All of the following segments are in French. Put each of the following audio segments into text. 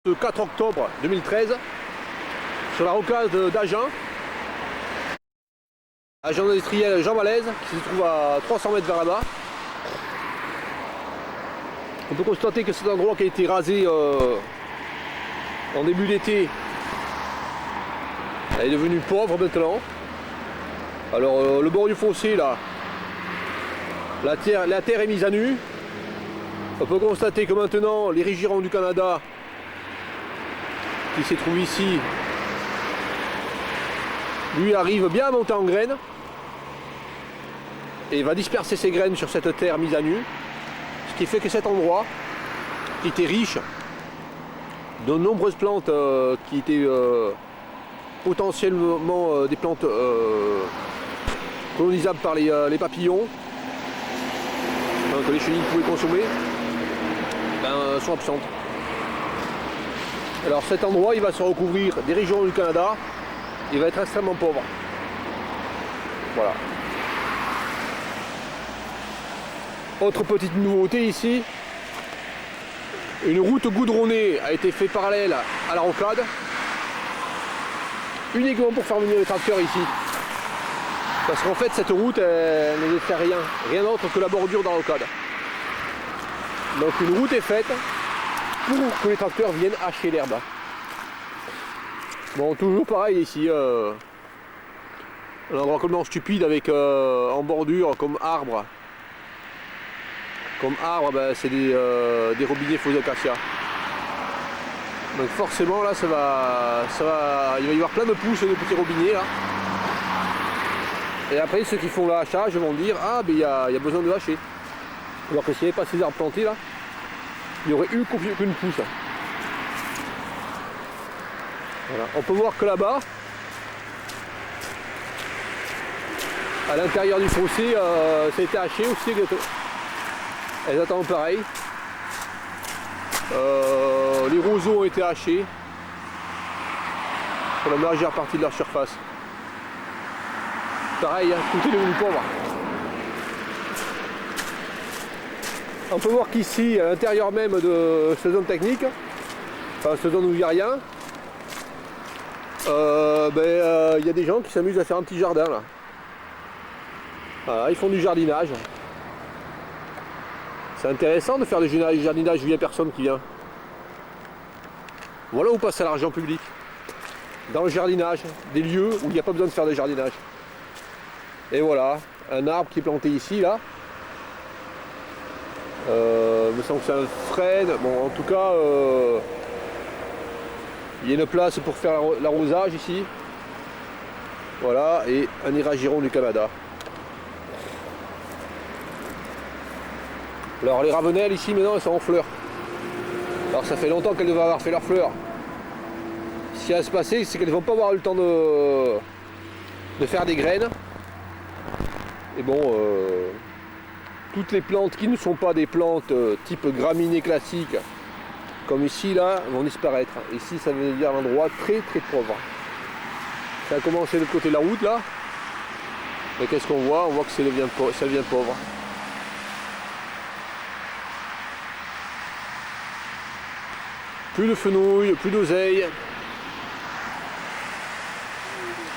Le 4 octobre 2013 sur la rocade d'Agen, agent industriel Jean Valaise qui se trouve à 300 mètres vers là-bas. On peut constater que cet endroit qui a été rasé en début d'été est devenu pauvre maintenant. Alors le bord du fossé là, la terre est mise à nu. On peut constater que maintenant les régirons du Canada qui se trouve ici, lui arrive bien à monter en graines et va disperser ses graines sur cette terre mise à nu, ce qui fait que cet endroit qui était riche de nombreuses plantes qui étaient potentiellement des plantes colonisables par les papillons que les chenilles pouvaient consommer, sont absentes. Alors cet endroit il va se recouvrir des régions du Canada, il va être extrêmement pauvre. Voilà. Autre petite nouveauté ici, une route goudronnée a été faite parallèle à la rocade, uniquement pour faire venir les tracteurs ici. Parce qu'en fait cette route elle ne fait rien d'autre que la bordure de la rocade. Donc une route est faite pour que les tracteurs viennent hacher l'herbe. Bon, toujours pareil ici, un endroit complètement stupide avec en bordure comme arbre. C'est des robinets faux acacia. Donc forcément là il va y avoir plein de pousses de petits robinets là. Et après ceux qui font le hachage vont dire ah ben il y a besoin de hacher. Alors que s'il n'y avait pas ces arbres plantés là, il n'y aurait eu qu'une pousse. Voilà. On peut voir que là-bas, à l'intérieur du fossé, ça a été haché aussi. Elles attendent pareil. Les roseaux ont été hachés pour la majeure partie de leur surface. Pareil, hein, tout est devenu pauvre. On peut voir qu'ici, à l'intérieur même de cette zone technique, enfin cette zone où il n'y a rien, y a des gens qui s'amusent à faire un petit jardin là. Voilà, ils font du jardinage. C'est intéressant de faire du jardinage vu qu'il n'y a personne qui vient. Voilà où passe l'argent public. Dans le jardinage, des lieux où il n'y a pas besoin de faire de jardinage. Et voilà, un arbre qui est planté ici là. Il me semble que c'est un frêne. Bon, en tout cas, il y a une place pour faire l'arrosage ici. Voilà, et un hyragiron du Canada. Alors les ravenelles ici maintenant elles sont en fleurs. Alors ça fait longtemps qu'elles devaient avoir fait leurs fleurs. Ce qui va se passer, c'est qu'elles ne vont pas avoir eu le temps de faire des graines. Et bon, toutes les plantes qui ne sont pas des plantes type graminées classiques, comme ici là, vont disparaître. Ici ça veut dire un endroit très très pauvre. Ça a commencé de l'autre côté de la route là. Mais qu'est-ce qu'on voit? On voit que ça devient pauvre. Plus de fenouil, plus d'oseille,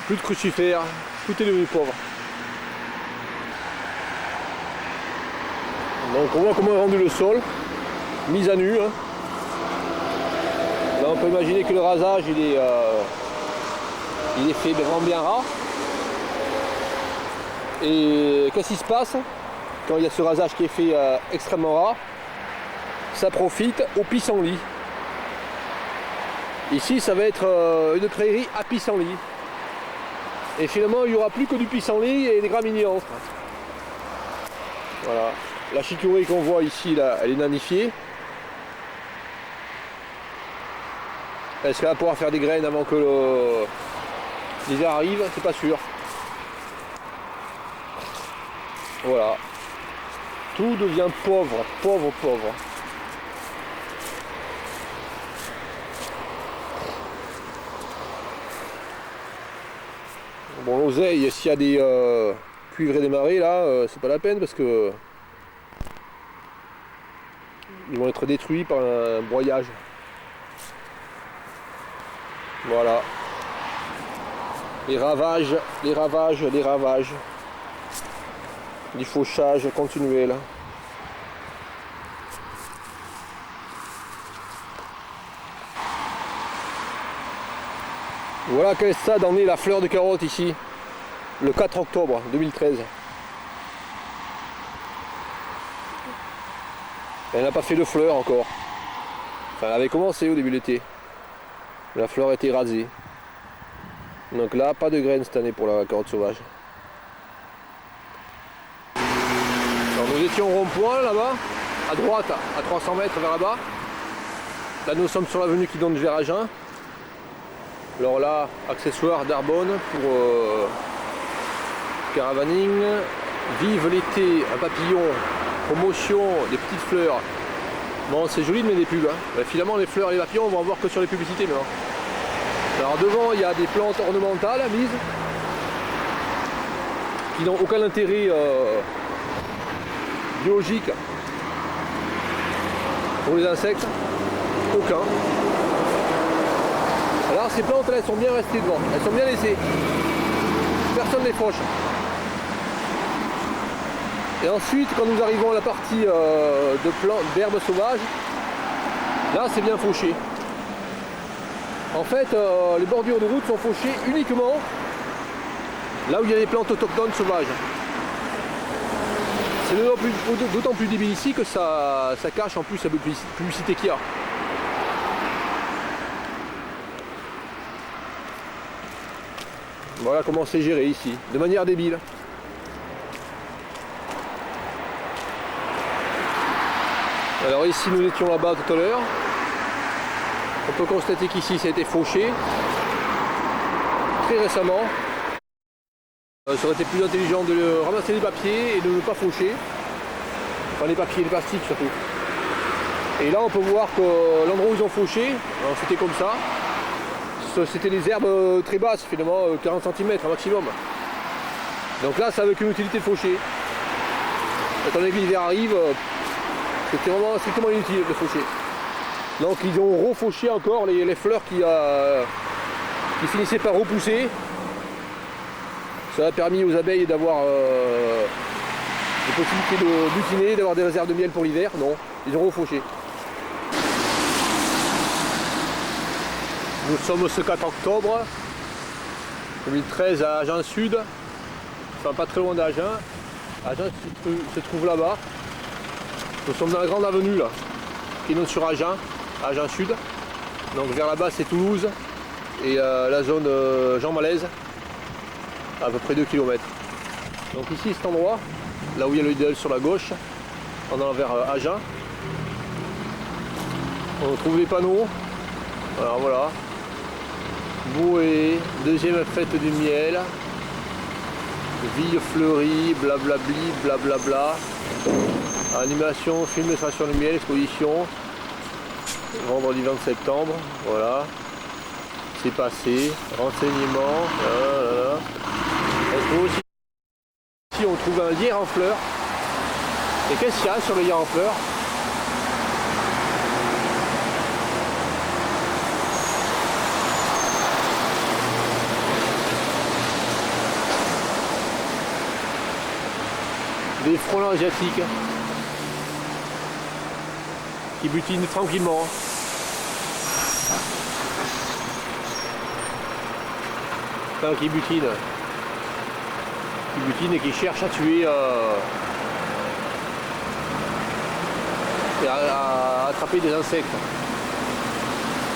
plus de crucifères, tout est devenu pauvre. Donc on voit comment est rendu le sol, mis à nu. Hein. Là on peut imaginer que le rasage il est fait vraiment bien ras. Et qu'est-ce qui se passe quand il y a ce rasage qui est fait extrêmement ras? Ça profite au pissenlit. Ici ça va être une prairie à pissenlit. Et finalement il n'y aura plus que du pissenlit et des graminéantes. Voilà. La chicorée qu'on voit ici là, elle est nanifiée. Est-ce qu'elle va pouvoir faire des graines avant que l'hiver arrive? C'est pas sûr. Voilà. Tout devient pauvre, pauvre, pauvre. Bon, l'oseille, s'il y a des cuivres et des marées là, c'est pas la peine parce que ils vont être détruits par un broyage. Voilà. Les ravages, les ravages, les ravages. Du fauchage continuel. Voilà quel stade en est la fleur de carotte ici, le 4 octobre 2013. Elle n'a pas fait de fleurs encore. Enfin, elle avait commencé au début de l'été. La fleur a été rasée. Donc là, pas de graines cette année pour la carotte sauvage. Alors, nous étions au rond-point là-bas, à droite, à 300 mètres vers là-bas. Là, nous sommes sur l'avenue qui donne vers Agen. Alors là, accessoires d'Arbonne pour caravaning. Vive l'été, un papillon, promotion, des petites fleurs. Bon, c'est joli de mettre des pubs. Hein. Mais finalement, les fleurs et les papillons, on va en voir que sur les publicités maintenant. Alors devant, il y a des plantes ornementales mises qui n'ont aucun intérêt biologique pour les insectes. Aucun. Alors ces plantes là, elles sont bien restées devant, elles sont bien laissées. Personne ne les fauche. Et ensuite, quand nous arrivons à la partie d'herbes sauvages, là c'est bien fauché. En fait, les bordures de route sont fauchées uniquement là où il y a des plantes autochtones sauvages. C'est d'autant plus débile ici que ça cache en plus la publicité qu'il y a. Voilà comment c'est géré ici, de manière débile. Alors ici nous étions là-bas tout à l'heure. On peut constater qu'ici ça a été fauché très récemment. Ça aurait été plus intelligent de ramasser les papiers et de ne pas faucher. Enfin les papiers, les plastiques surtout. Et là on peut voir que l'endroit où ils ont fauché, c'était comme ça. C'était des herbes très basses finalement, 40 cm un maximum. Donc là ça avait qu'une utilité de faucher. Étant donné que l'hiver arrive, c'était vraiment strictement inutile de faucher. Donc ils ont refauché encore les fleurs qui finissaient par repousser. Ça a permis aux abeilles d'avoir des possibilités de butiner, d'avoir des réserves de miel pour l'hiver. Non, ils ont refauché. Nous sommes ce 4 octobre 2013 à Agen Sud, enfin pas très loin d'Agen. Agen se trouve là-bas. Nous sommes dans la grande avenue là, qui donne sur Agen Sud. Donc vers là-bas c'est Toulouse et la zone Jean Malaise, à peu près 2 km. Donc ici cet endroit, là où il y a le idéal sur la gauche, en allant vers Agen, on trouve les panneaux. Alors voilà. Bouée, deuxième fête du miel, ville fleurie, blablabli, blablabla, animation, film d'extraction du miel, exposition, vendredi 20 septembre, voilà, c'est passé, renseignements, On trouve aussi, ici on trouve un lierre en fleurs, et qu'est-ce qu'il y a sur le lierre en fleurs ? Des frelons asiatiques qui butinent tranquillement. Enfin, qui butinent et qui cherchent à tuer et à attraper des insectes.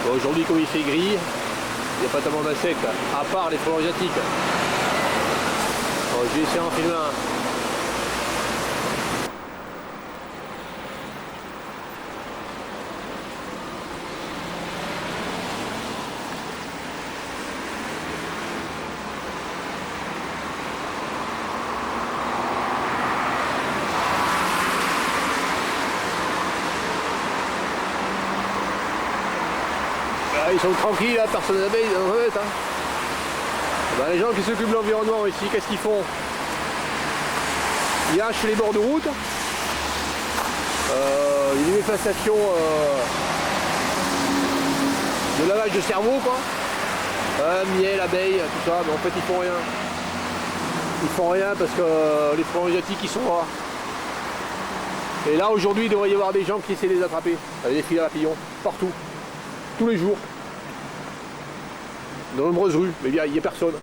Bon, aujourd'hui, comme il fait gris, il n'y a pas tellement d'insectes, à part les frelons asiatiques. Bon, j'ai essayé d'en filmer un. Ils sont tranquilles, là, personne d'abeilles dans la mettre. Hein. Ben, les gens qui s'occupent de l'environnement ici, qu'est-ce qu'ils font? Ils hachent les bords de route. Il y a une manifestation de lavage de cerveau, quoi. Miel, abeilles, tout ça, mais en fait ils font rien. Ils font rien parce que les frelons asiatiques ils sont là. Et là aujourd'hui il devrait y avoir des gens qui essaient de les attraper, avec des filets à papillons, partout, tous les jours. De nombreuses rues, mais il n'y a personne.